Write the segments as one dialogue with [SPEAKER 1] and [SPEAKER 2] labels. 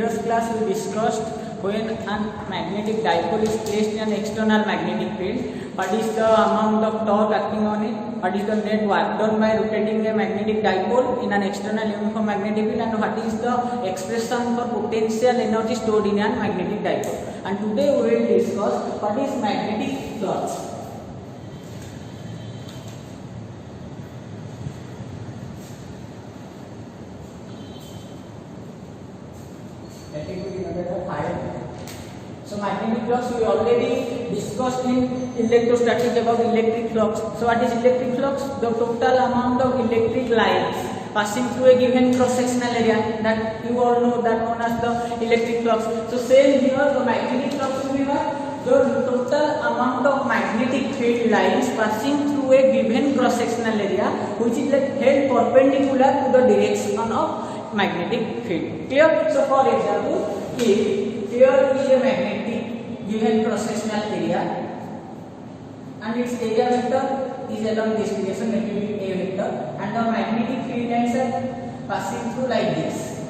[SPEAKER 1] previous class we discussed when a magnetic dipole is placed in an external magnetic field, what is the amount of torque acting on it, what is the net work done by rotating a magnetic dipole in an external uniform magnetic field, and what is the expression for potential energy stored in a magnetic dipole. And today we will discuss what is magnetic flux. So magnetic flux we already discussed in electrostatics about electric flux. So what is electric flux? The total amount of electric lines passing through a given cross-sectional area, that you all know, that known as the electric flux. So same here, the magnetic flux will be what? The total amount of magnetic field lines passing through a given cross-sectional area which is held perpendicular to the direction of magnetic field. Clear? So for example, if here is a magnetic given cross-sectional area and its area vector is along this direction, that will be A vector, and the magnetic field lines are passing through like this.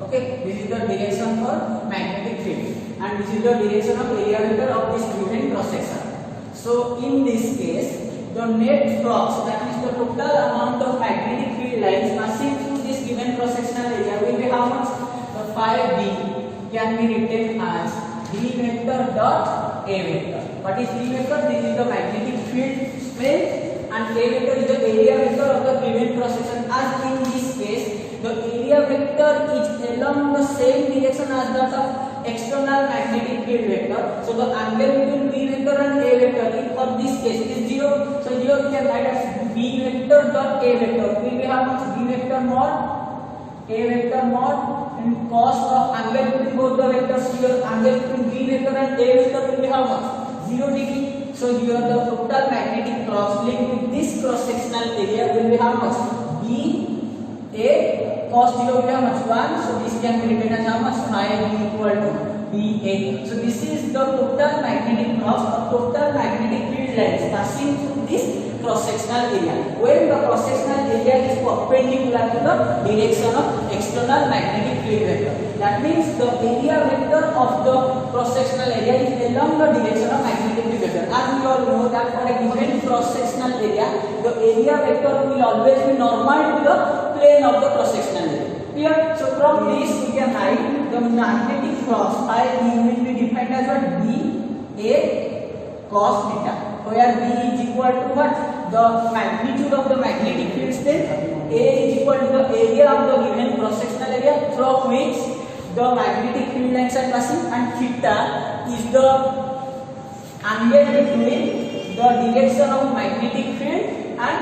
[SPEAKER 1] Okay, this is the direction for magnetic field and this is the direction of area vector of this given cross section. So in this case, the net flux, that is the total amount of magnetic field lines passing through this given cross sectional area, will be how much? The phi B can be written as B vector dot A vector. What is B vector? This is the magnetic field strength and A vector is the area vector of the given cross section. As in this case, the area vector is along the same direction as that of external magnetic field vector. So the angle between B vector and A vector for this case is 0. So here we can write as B vector dot A vector. We will have much B vector mod A vector mod, and cos of angle between both the vectors here, angle between B vector and A vector will be how much? 0 degree. So here the total magnetic flux linked with this cross sectional area will be how much? B A cos 0 will be how much? 1. So this can be written as how much? Phi B equal to BA. So this is the total magnetic flux or total magnetic field lines passing through this cross-sectional area. When the cross-sectional area is perpendicular to the direction of external magnetic field vector, that means the area vector of the cross-sectional area is along the direction of magnetic field vector. As we all know that for a given cross-sectional area, the area vector will always be normal to the plane of the cross-sectional area. Clear? So from this we can write the magnetic flux phi B will be defined as what? B A cos theta, where B is equal to what? The magnitude of the magnetic field strength, A is equal to the area of the given cross-sectional area from which the magnetic field lines are passing, and theta is the angle between the direction of magnetic field and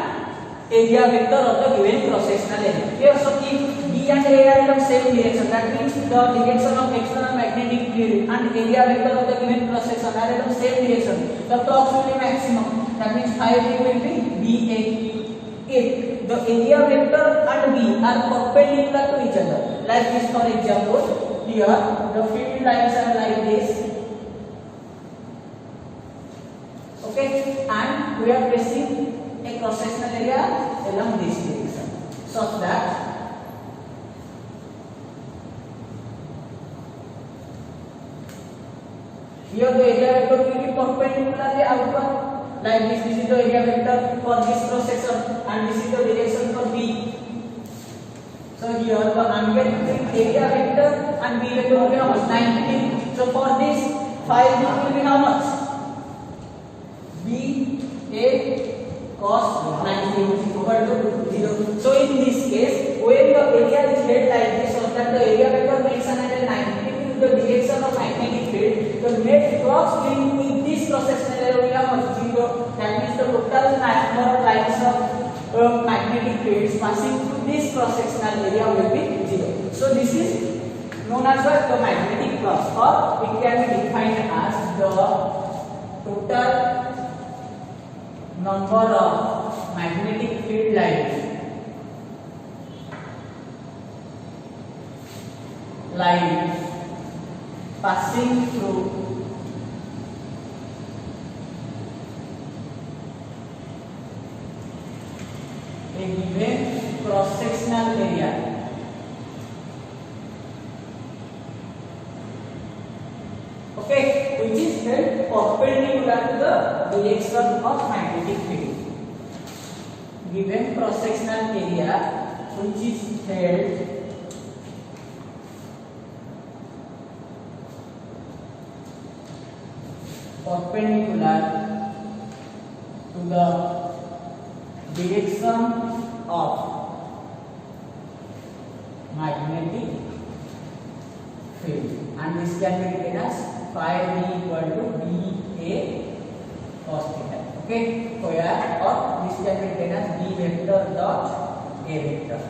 [SPEAKER 1] area vector of the given cross-sectional area. Here, so if B and A are in the same direction, that means the direction of external magnetic field and area vector of the given cross-section are in the same direction, the flux will be maximum. That means phi B will be BA. If the area vector and B are perpendicular to each other, like this for example, here the field lines are like this. Okay, and we are placing a cross-sectional area along this direction, such that here the area vector will be perpendicularly outward. Like this is the area vector for this cross section and this is the direction for B. So here the angle between area vector and B vector will be how much? 90 degree. So for this phi B will be how much? B A cos 90 equal to 0. So in this case, when the area is held like this, so that the area vector mentioned at 90 degree to the direction of magnetic field, the net flux linked with this cross-sectional area will be how much? 0. That means the total number of lines of magnetic fields passing through this cross-sectional area will be 0. So this is known as what? The magnetic flux, or it can be defined as the total number of magnetic field lines passing through a given sectional area. Okay, which is held perpendicular to the direction of magnetic field. Given cross sectional area which is held perpendicular to the direction of magnetic field, and this can be written as phi b equal to b a cos theta. Okay, where or this can be written as b vector dot a vector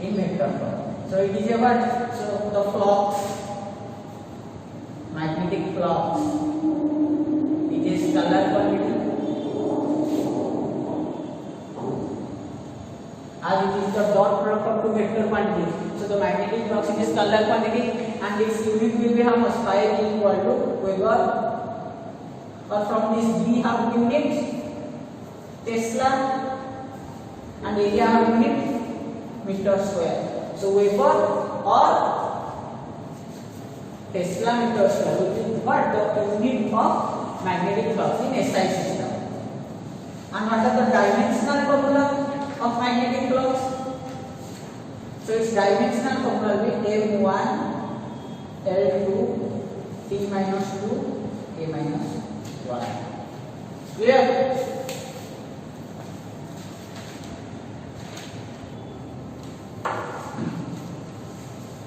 [SPEAKER 1] in vector form. So it is a what? So the flux, magnetic flux, it is scalar quantity, as it is the dot product of two vector quantities. So the magnetic flux is a scalar quantity, and its unit will be how much? Phi equal to Weber, or from this B have unit Tesla, and area have unit meter square. So Weber or Tesla meter square, which is what? The unit of magnetic flux in SI system. And what are the dimensional formula of magnetic flux? So its dimensional formula will be M1 L2 T minus 2 A minus 1. Clear?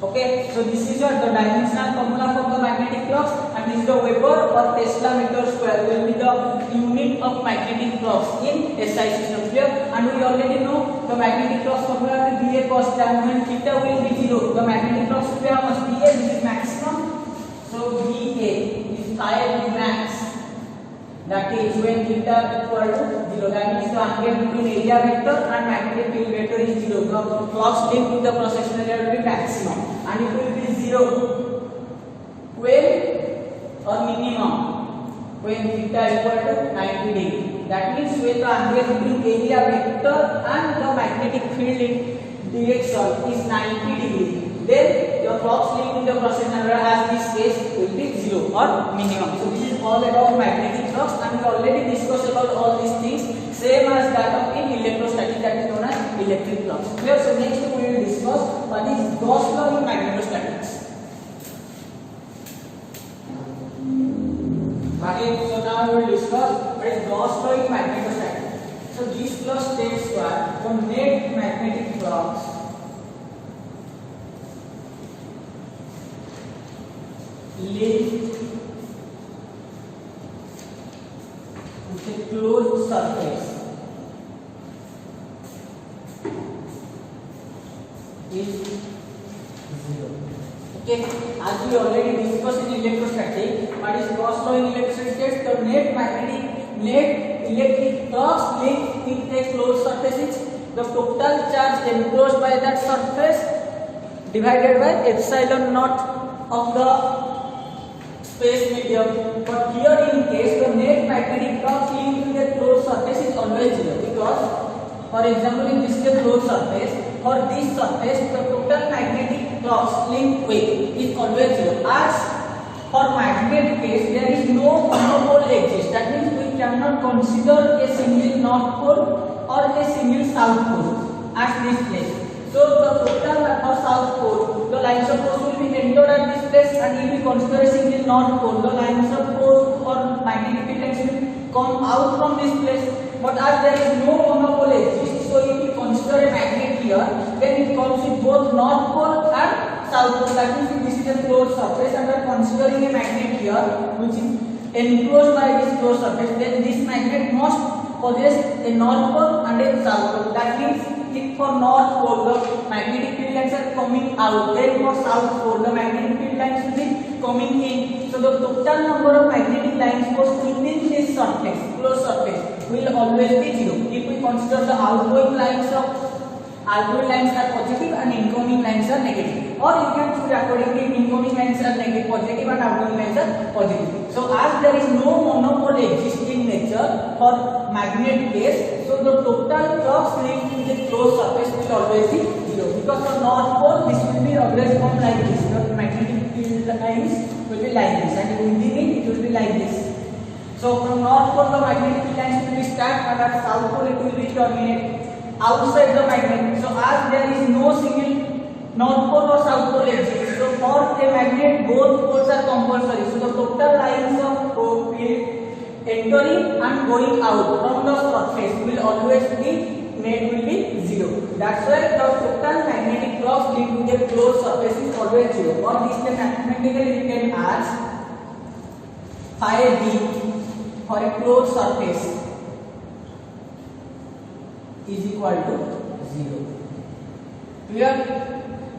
[SPEAKER 1] Okay, so this is your the dimensional formula for the magnetic flux, and this is the Weber or Tesla meter square will be the unit of magnetic flux in SI system. Clear? And we already know the magnetic flux formula will be a cos tan when theta will be 0. The magnetic flux will be how much? VA, which is maximum. So VA is phi max. That is when theta equal to 0. That means the angle between area vector and magnetic field vector is 0. The flux linked to the cross sectional area will be maximum, and it will be 0 when or minimum when theta equal to 90 degree. That means when the angle between area vector and the magnetic field direction is 90 degree, then the flux linked to the cross sectional area as this case will be 0 or minimum. So this is all about magnetic flux, and we already discussed about all these things, same as that of in electrostatic, that is known as electric flux. Clear? So next we will discuss what is Gauss law in magnetostatics. Okay, so now we will discuss what is Gauss law in magnetostatics. So this law states that the net magnetic flux linked with a closed surface is 0. Okay, as we already discussed in electrostatics, what is Gauss law in electrostatics? The net electric flux linked with a closed surface is the total charge enclosed by that surface divided by epsilon naught of the space medium. But here in case the net magnetic flux linked with a closed surface is always 0, because for example in this closed surface, for this surface the total magnetic flux linked with is always 0. As for magnet case there is no monopole exists. That means we cannot consider a single north pole or a single south pole at this place. So the total for south pole, the lines of force will be entered at this place, and if we consider a single north pole, the lines of force or magnetic field lines will come out from this place. But as there is no monopole exists, so if we consider a magnet here, then it comes with both north pole and south pole. That means if this is a closed surface and we are considering a magnet here which is enclosed by this closed surface, then this magnet must possess a north pole and a south pole. That means if for north pole the magnetic field lines are coming out, then for south pole the magnetic field lines will be coming in. So the total number of magnetic lines posed within this surface, closed surface, will always be 0. If we consider the outgoing lines are positive and incoming lines are negative, or you can choose accordingly incoming lines are positive and outgoing lines are positive. So as there is no monopole exist in nature for magnet case, so the total flux linked to the closed surface will always be zero, because for north pole this will be always formed like this. The magnetic field lines will be like this, and within it will be like this. So from north pole the magnetic field lines will be stacked, and at south pole it will be terminate outside the magnet. So as there is no single north pole or south pole exists, so for a magnet both poles are compulsory. So the total lines of field entering and going out from the surface will always be net will be zero. That's why the total magnetic flux linked to the closed surface is always zero. Or this can mathematically written as phi b for a closed surface is equal to 0. Clear?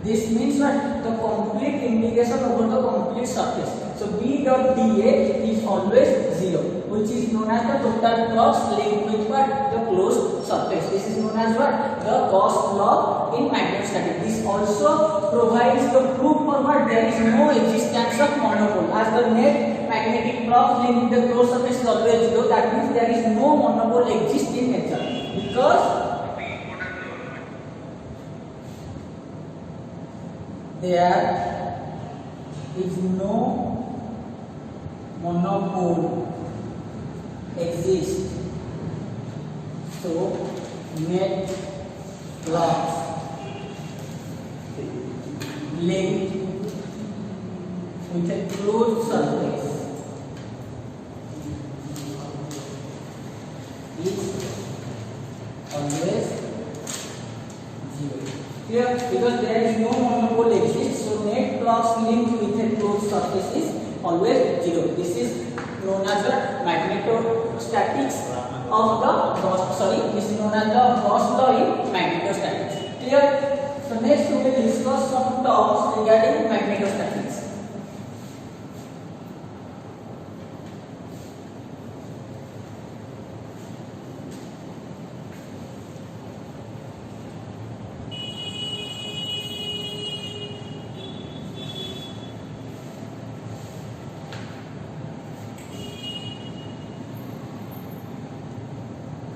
[SPEAKER 1] This means that the complete integration over the complete surface. So B dot dA is always 0, which is known as the total flux linked with what? The closed surface. This is known as what? The Gauss law in magnetostatics. This also provides the proof for what? There is no existence of monopole. As the net magnetic flux linked with the closed surface is always 0, that means there is no monopole exist in nature, because there is no monopole exist. So net flux linked with a closed surface is always 0. Here, because there is no monopole exists, so net flux linked with a closed surface is always 0. This is known as the magnetostatics of the Gauss. This is known as the Gauss law in magnetostatics. Clear? So next we will discuss some terms regarding magnetostatics.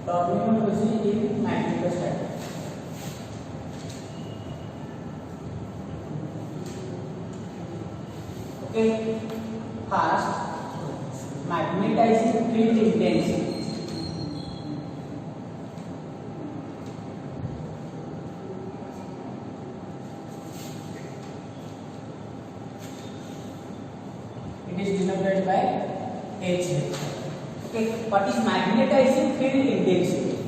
[SPEAKER 1] Terminology in magnetostatics. Okay, first, magnetizing field intensity. It is denoted by H. Okay, what is magnetizing field intensity?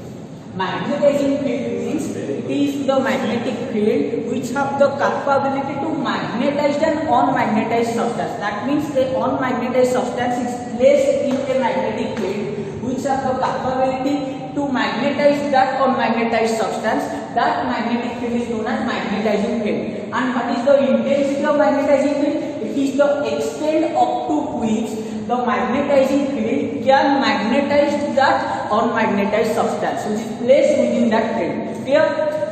[SPEAKER 1] Magnetizing field means it is the magnetic field which have the capability to magnetize an unmagnetized substance. That means the unmagnetized substance is placed in a magnetic field which have the capability to magnetize that unmagnetized substance. That magnetic field is known as magnetizing field. And what is the intensity of magnetizing field? It is the extent up to which the magnetizing field can magnetize that unmagnetized substance which is placed within that field. Clear?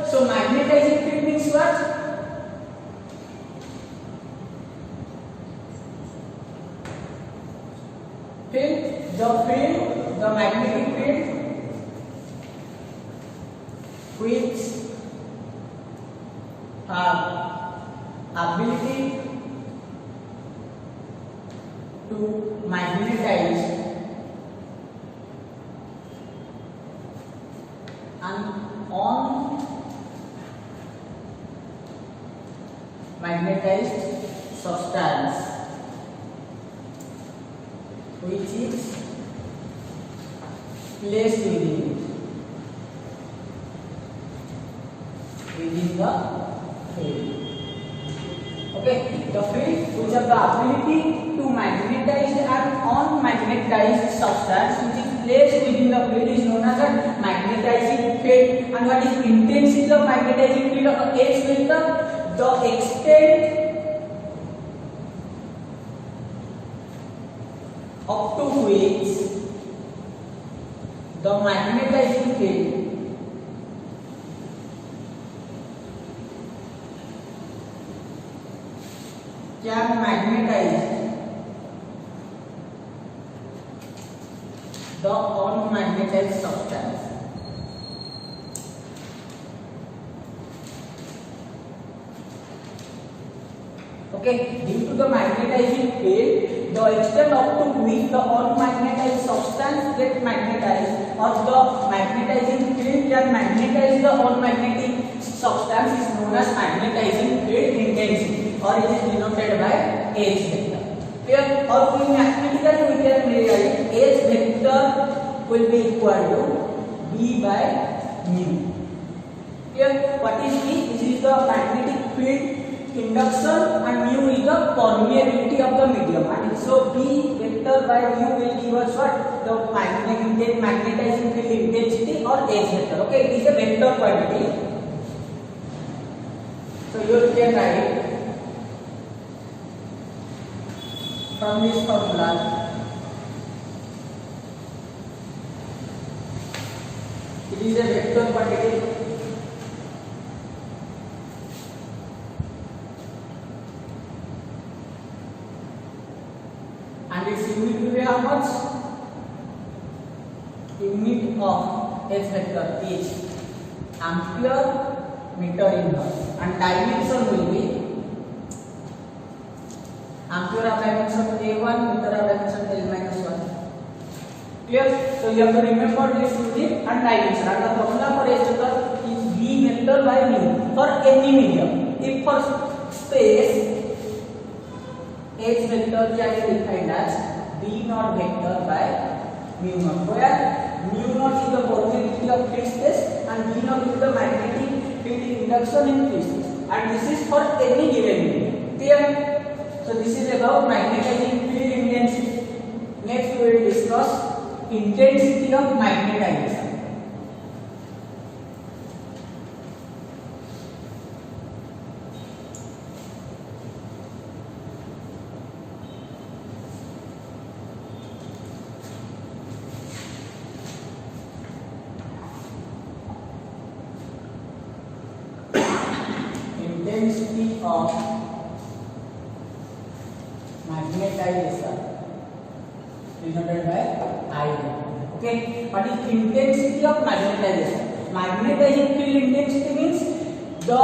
[SPEAKER 1] So magnetizing field means what? The magnetic field which have ability to magnetize an unmagnetized substance which is placed within the field. Okay, the field which have the ability to magnetize an unmagnetized substance which is placed within the field is known as a magnetizing field. And what is intensity of magnetizing field of H will the extent up to which the magnetizing field can magnetized the unmagnetized substance. Okay, due to the magnetizing field, the extent up to which the unmagnetized substance get magnetized, or the magnetizing field can magnetize the unmagnetic substance, is known as magnetizing field intensity, or it is denoted by H vector. Here, or mathematically we can rewrite H vector will be equal to B by mu. Here, what is B? This is the magnetic field induction, and mu is the permeability of the medium, and so B vector by mu will give us what? The magnetizing field intensity, or H vector. Okay, it is a vector quantity. So you can write from this formula it is a vector quantity. And its unit will be how much? Unit of H vector is ampere meter inverse, and dimension will be ampere of dimension A1, meter of dimension L minus 1. Clear? So you have to remember this unit and dimension, and the formula for H vector is V vector by mu for any medium. If for space, H vector can be defined as V naught vector by mu naught, where mu naught is the permeability of free space and V naught is the magnetic field induction in free space, and this is for any given medium. Clear? So this is about magnetizing field intensity. Next we will discuss intensity of magnetization. Intensity of magnetization denoted by I. Okay, what is intensity of magnetization? Magnetizing field intensity means the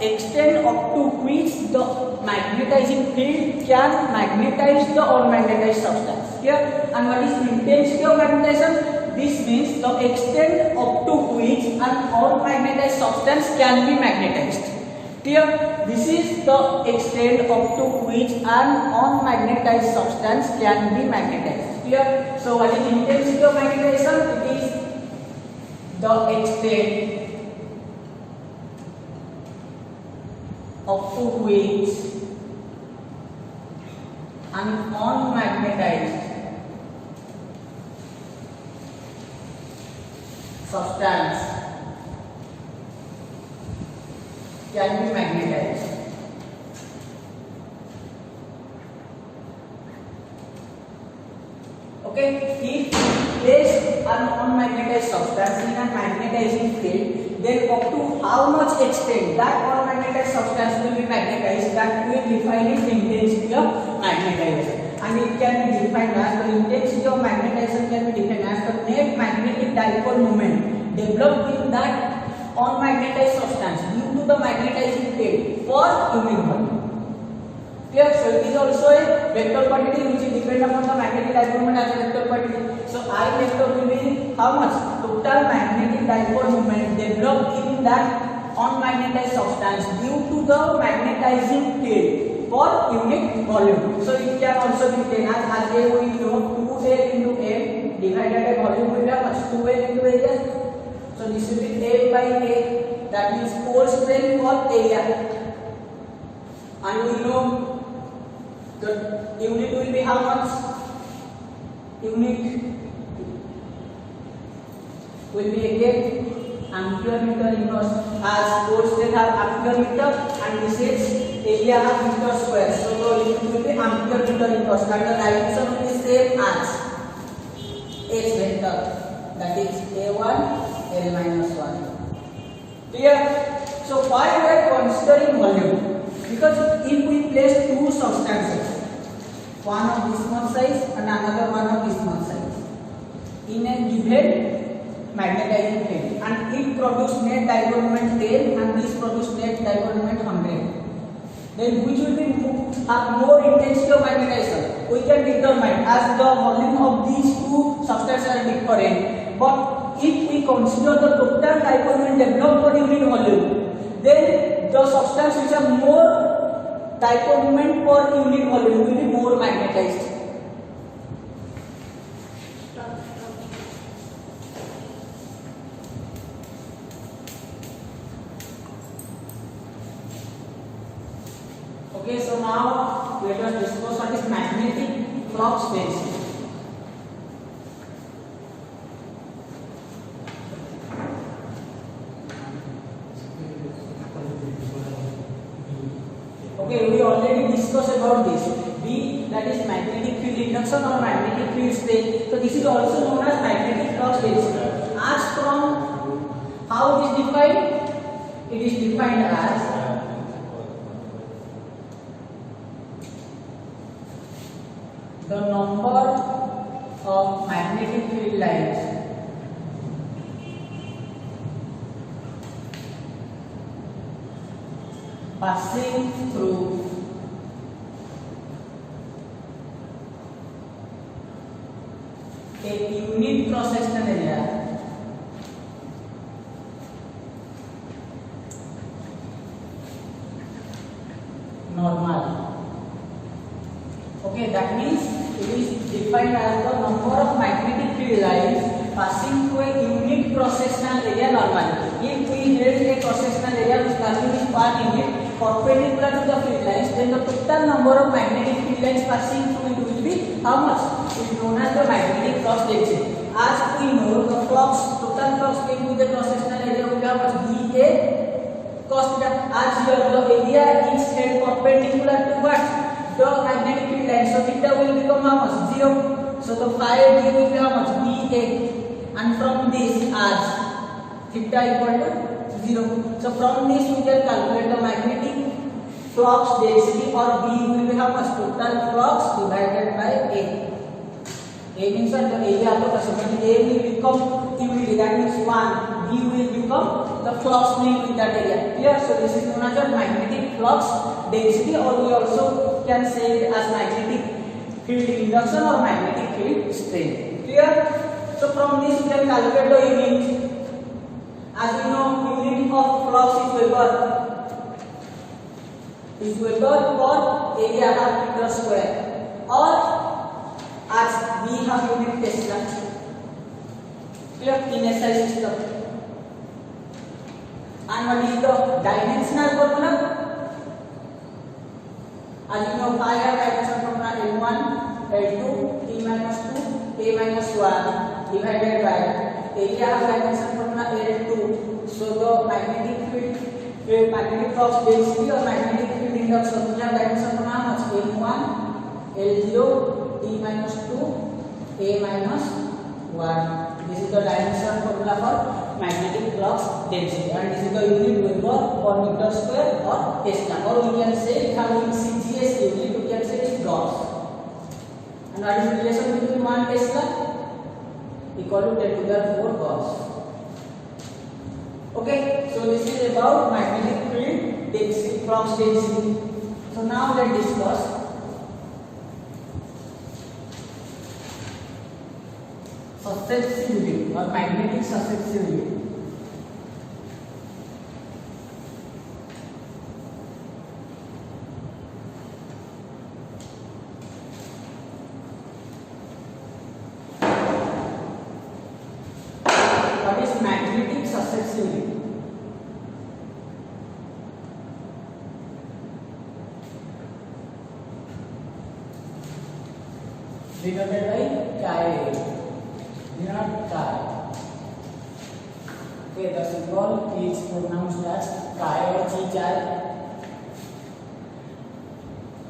[SPEAKER 1] extent up to which the magnetizing field can magnetize the unmagnetized substance. Here, and what is intensity of magnetization? This means the extent up to which an unmagnetized substance can be magnetized. Clear? This is the extent up to which an unmagnetized substance can be magnetized. Clear? So what is intensity of magnetization? It is the extent up to which an unmagnetized substance can be magnetized. Okay, if place an unmagnetized substance in a magnetizing field, then up to how much extent that unmagnetized substance will be magnetized, that will define its intensity of magnetization. And it can be defined as the intensity of magnetization can be defined as the net magnetic dipole moment developed in that unmagnetized substance due to the magnetizing field for unit volume. Clear? So it is also a vector quantity which is dependent upon the magnetic dipole moment as a vector quantity. So I vector will be how much? Total magnetic dipole moment developed in that unmagnetized substance due to the magnetizing field for unit volume. So it can also be written as A we know 2L into M divided by volume will be how much? 2L into area. So this will be M by A, that means force strength for area, and we know the unit will be how much? Unit will be again ampere meter inverse, as force strength have ampere meter and this is area of meter square. So the unit will be ampere meter inverse, and the dimension will be same as H vector, that is A1 L minus 1. Clear? So why we are considering volume? Because if we place two substances, one of this much size and another one of this much size, in a given magnetizing field, and it produce net dipole moment 10 and this produce net dipole moment 100, then which will be have more intensity of magnetization? We can determine as the volume of these two substances are different. But if we consider the total dipole moment developed per unit volume, then the substance which have more dipole moment per unit volume will be more magnetized. Okay, so now let us discuss what is magnetic flux density. Okay, we already discussed about this. B, that is magnetic field induction or magnetic field strength. So this is also known as magnetic flux density. As from how it is defined? It is defined as the number of magnetic field lines passing through a unit cross sectional area normal. Okay, that means it is defined as the number of magnetic field lines passing through a unit cross sectional area normal. If we held a cross sectional area which value is 1 unit perpendicular to the field lines, then the total number of magnetic field lines passing through it will be how much? It is known as the magnetic flux density. As we know, the flux, total flux linked with the cross sectional area will be how much? dA cos theta. As here the area is held perpendicular to what? The magnetic field line. So theta will become how much? 0. So the phi d will be how much? dA. And from this, as theta equal to 0. So from this we can calculate the magnetic flux density, or B will be how much? Total flux divided by A. A means what? The area of the cross-section. A will become unity, that means 1. B will become the flux linked with that area. Clear? So this is known as the magnetic flux density, or we also can say it as magnetic field induction or magnetic field strength. Clear? So from this we can calculate the unit. As we know, unit of flux is Weber. Is Weber per area half meter square, or as we have unit Tesla. Clear? In SI system. And what is the dimensional formula? As you know, phi have dimension formula L1, L2, T minus 2, A minus 1 divided by area have dimension formula L2. So the magnetic field, magnetic flux density or magnetic field induction we have dimension formula how much? L1, L0, T minus 2, A minus 1. This is the dimension formula for magnetic flux density, and this is the unit Weber per meter square or Tesla, or we can say having CGS unit, we can say is Gauss. And what is the relation between 1 Tesla? Equal to 10 to the 4 Gauss. Okay, so this is about magnetic field density, flux density. So now let's discuss susceptibility or magnetic susceptibility. What is magnetic susceptibility? Denoted by chi. Not chi. Okay, the symbol is pronounced as chi or chi.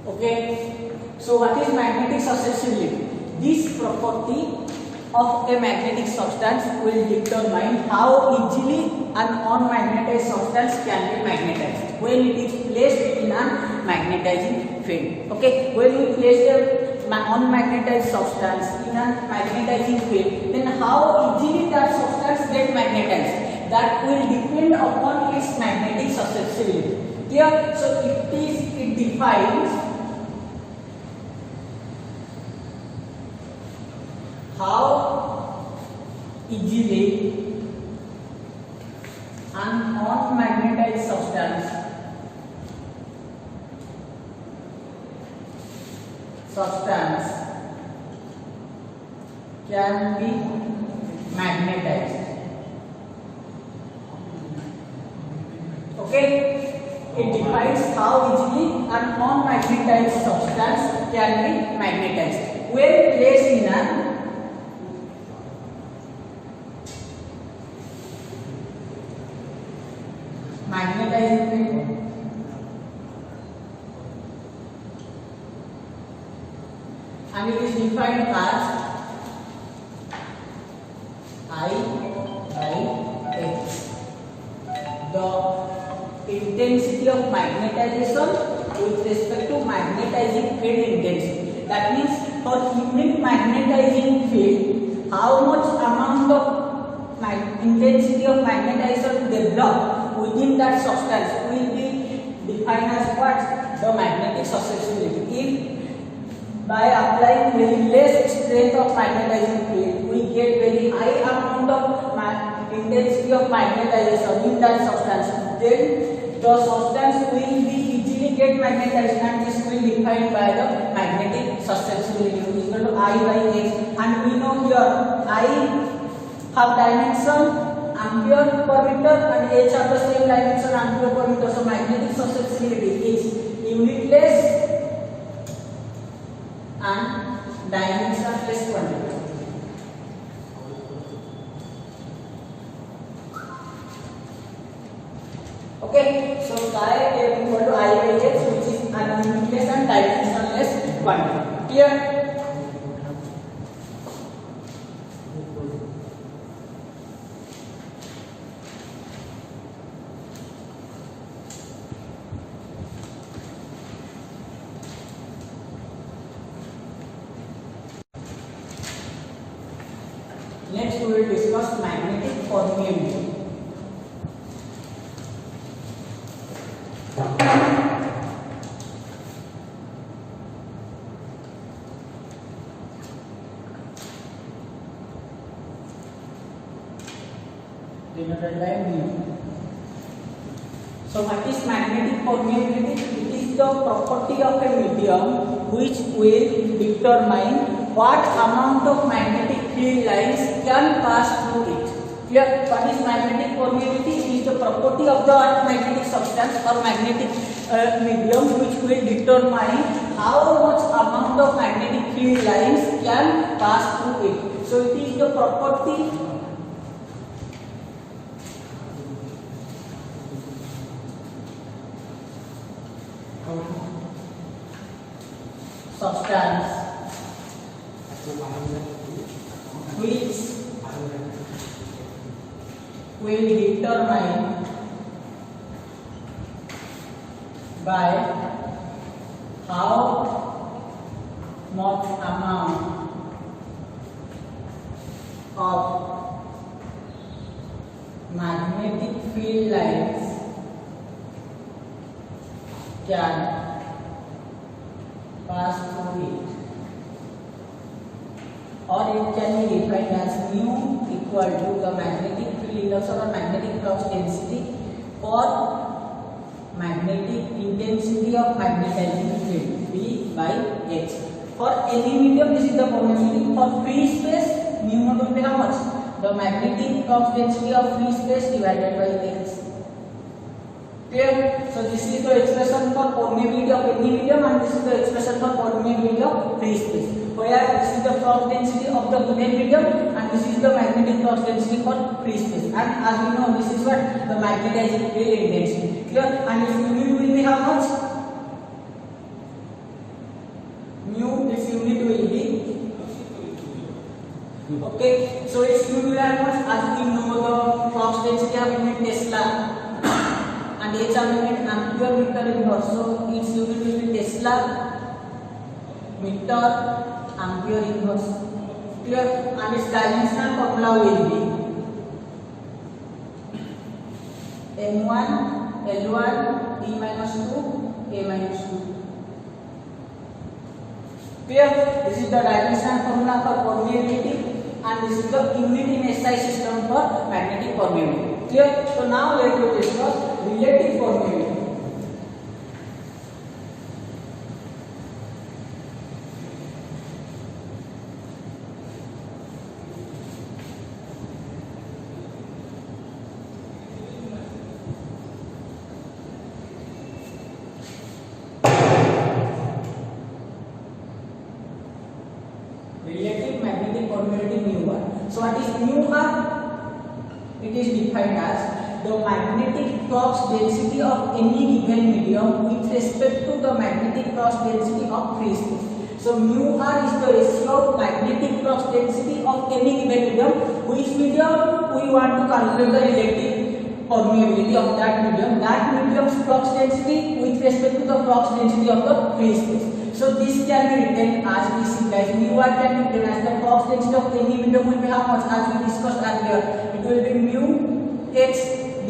[SPEAKER 1] Okay, so what is magnetic susceptibility? This property of a magnetic substance will determine how easily an unmagnetized substance can be magnetized when it is placed in an magnetizing field. Okay, when we place a unmagnetized substance in a magnetizing field, then how easily that substance get magnetized, that will depend upon its magnetic susceptibility. Clear? So it defines how easily an unmagnetized substance can be magnetized. Okay, it defines how easily an non-magnetized substance can be magnetized. When placed in a magnetizing field, and it is defined as I by H. The intensity of magnetization with respect to magnetizing field intensity. That means for unit magnetizing field, how much amount of intensity of magnetization developed within that substance will be defined as what? The magnetic susceptibility. If by applying very less strength of magnetizing field, we get very high amount of intensity of magnetization in that substance, then the substance will be easily get magnetized, and this will be defined by the magnetic susceptibility, which is equal to I by X. And we know here I have dimension ampere per meter and H have the same dimension ampere per meter. So magnetic susceptibility is unitless and dimensionless quantity. Okay, so chi equal to I by H, which is an unitless and dimensionless quantity. Clear? Next we will discuss magnetic permeability. Denoted by mu. So what is magnetic permeability? It is the property of a medium which will determine what amount of magnetic field lines can pass through it. Clear? What is magnetic permeability? It is the property of the magnetic substance or magnetic medium which will determine how much amount of magnetic field lines can pass through it. So it is the property substance which will determine by how much amount of magnetic field lines can pass through it, or it can be defined as mu equal to the magnetic field induction or magnetic flux density for magnetic intensity of magnetizing field V by H. For any medium, this is the permeability. For free space, mu naught will be how much? The magnetic flux density of free space divided by H. Clear? So this is the expression for permeability of any medium, and this is the expression for permeability of free space. Where this is the flux density of the given medium, and this is the magnetic flux density for free space. And as we know, this is what the magnetizing field intensity. Clear? And its unit will be how much? Mu. Its unit will be. Okay. So its unit will be how much? As we know, the flux density of unit Tesla. and H are unit ampere meter inverse. So its unit will be Tesla meter ampere inverse. Clear? And its dimensional formula will be M1 L1 E minus 2 A minus 2. Clear? This is the dimensional formula for permeability, and this is the unit in SI system for magnetic permeability. Clear? So now let us discuss relative permeability. Relative magnetic permeability mu r. So what is mu r? It is defined as the magnetic flux density of any given medium with respect to the magnetic flux density of free space. So mu r is the ratio of magnetic flux density of any given medium. Which medium we want to calculate the relative permeability of that medium? That medium's flux density with respect to the flux density of the free space. So this can be written as this implies mu r can be written as the flux density of any medium will be how much, as we discussed earlier. It will be mu h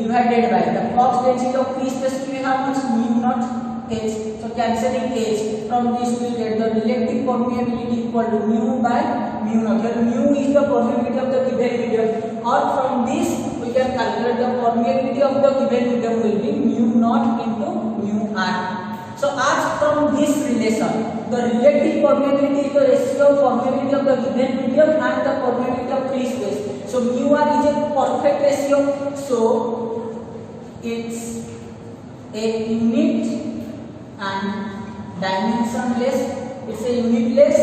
[SPEAKER 1] divided by the flux density of free space will be how much, mu naught h. So cancelling h, from this we will get the relative permeability equal to mu by mu naught. Here mu is the permeability of the given medium, or from this we can calculate the permeability of the given medium will be mu naught into mu r. So as from this relation, the relative permeability is the ratio of permeability of the given medium and the permeability of free space. So mu r is a perfect ratio. So it's a unit and dimensionless. It's a unitless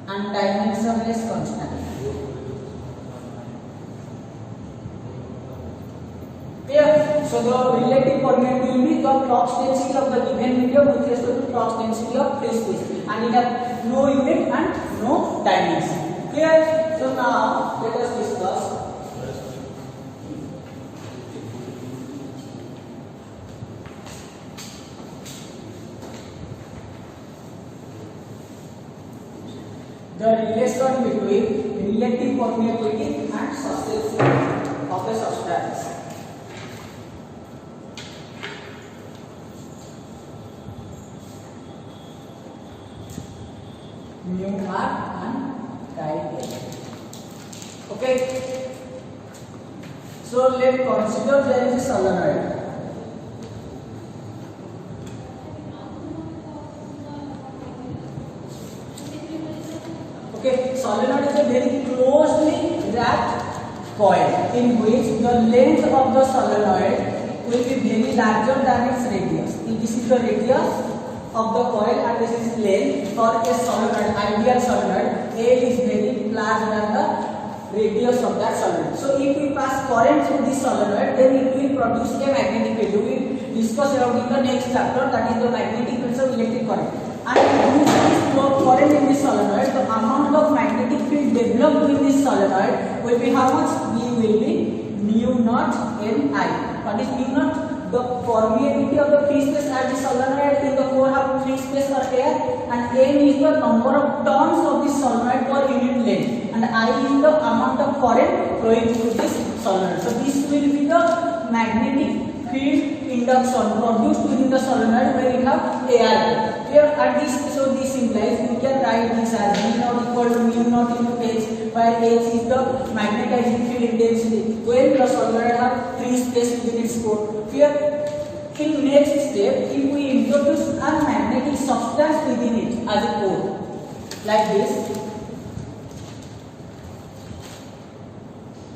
[SPEAKER 1] and dimensionless constant. Clear? So the relative permeability will be the flux density of the given medium with respect to flux density of free space, and it has no unit and no dimension. Clear? So now let us discuss the relation between relative permeability and susceptibility of a substance. Mu r and dielectric. Okay. So let's consider there is a solenoid. Okay, solenoid is a very closely wrapped coil in which the length of the solenoid will be very larger than its radius. This is the radius of the coil and this is length for a solenoid, ideal solenoid. A is very large than the radius of that solenoid. So if we pass current through this solenoid, then it will produce a magnetic field. We will discuss about in the next chapter, that is the magnetic fields of electric current. And due to this flow of current in this solenoid, the amount of magnetic field developed in this solenoid will be how much? B will be mu naught N I. What is mu naught? The permeability of the free space at the solenoid in the core of free space or air, and N is the number of turns of this solenoid per unit length, and I is the amount of current flowing through this solenoid. So this will be the magnetic field induction produced within the solenoid where we have air. Here and this, so this implies we can write this as V naught equal to mu naught into H, where H is the magnetizing field intensity when the solenoid have free space within its core. Here, in next step, if we introduce a magnetic substance within it as a core, like this.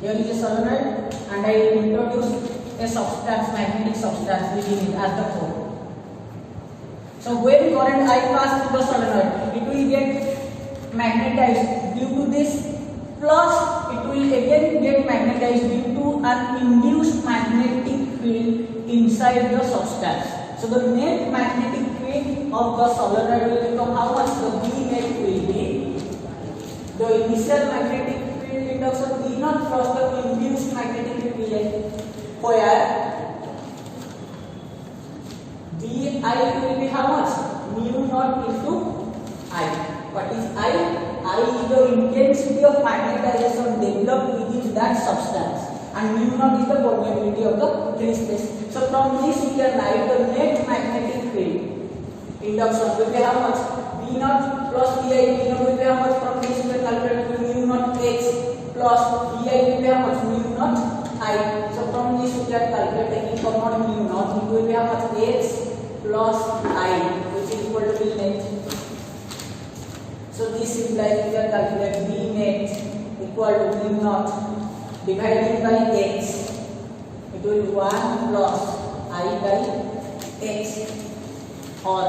[SPEAKER 1] Here is a solenoid, and I introduce a substance, magnetic substance within it as the core. So when current I pass through the solenoid, it will get magnetized due to this, plus it will again get magnetized due to an induced magnetic field inside the substance. So the net magnetic field of the solenoid will become how much? The B net will be the initial magnetic field induction E naught plus the induced magnetic field, where I will be how much? Mu naught into I. What is I? I is the intensity of magnetization developed within that substance, and mu naught is the permeability of the free space. So from this we can write the net magnetic field. Induction will be how much? V naught plus Vi. V naught will be how much? From this we can calculate mu naught H plus Vi will be how much? Mu naught I. So from this we can calculate taking common mu naught. It will be how much? H plus I, which is equal to V net. So this implies we can calculate V net equal to mu naught divided by H. It will be 1 plus I by H, or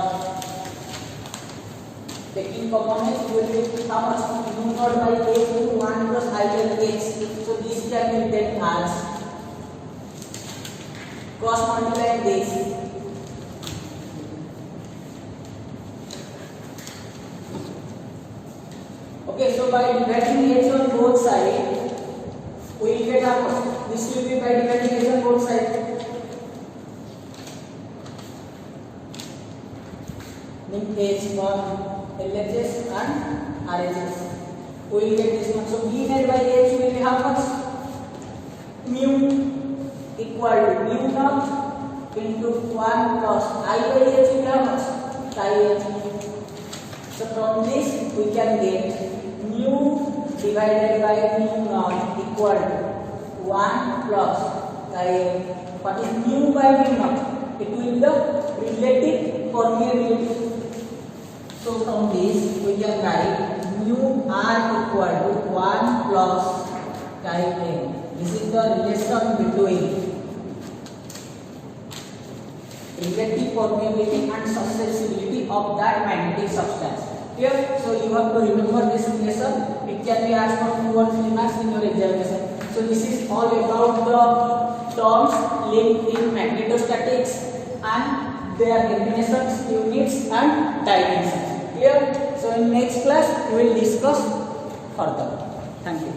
[SPEAKER 1] taking common H, it will be how much? Mu naught by H into 1 plus I by H. So this can be written as cross multiply this. Okay, so by dividing H on both sides, we will get how much? This will be by dividing H on both sides. Then H on LHS and RHS. We will get this one. So V net by H will be how much? Mu equal to mu naught into 1 plus I by H will be how much? Chi H. So from this we can get mu divided by mu naught equal to 1 plus chi H. What is mu by mu naught? It will be the relative permeability. So from this we can write mu R equal to 1 plus chi H. This is the relation between relative permeability and susceptibility of that magnetic substance. Here, so you have to remember this relation. It can be asked from 2 or 3 marks in your examination. So this is all about the terms linked in magnetostatics and their definitions, units and dimensions. Here, so in next class we will discuss further. Thank you.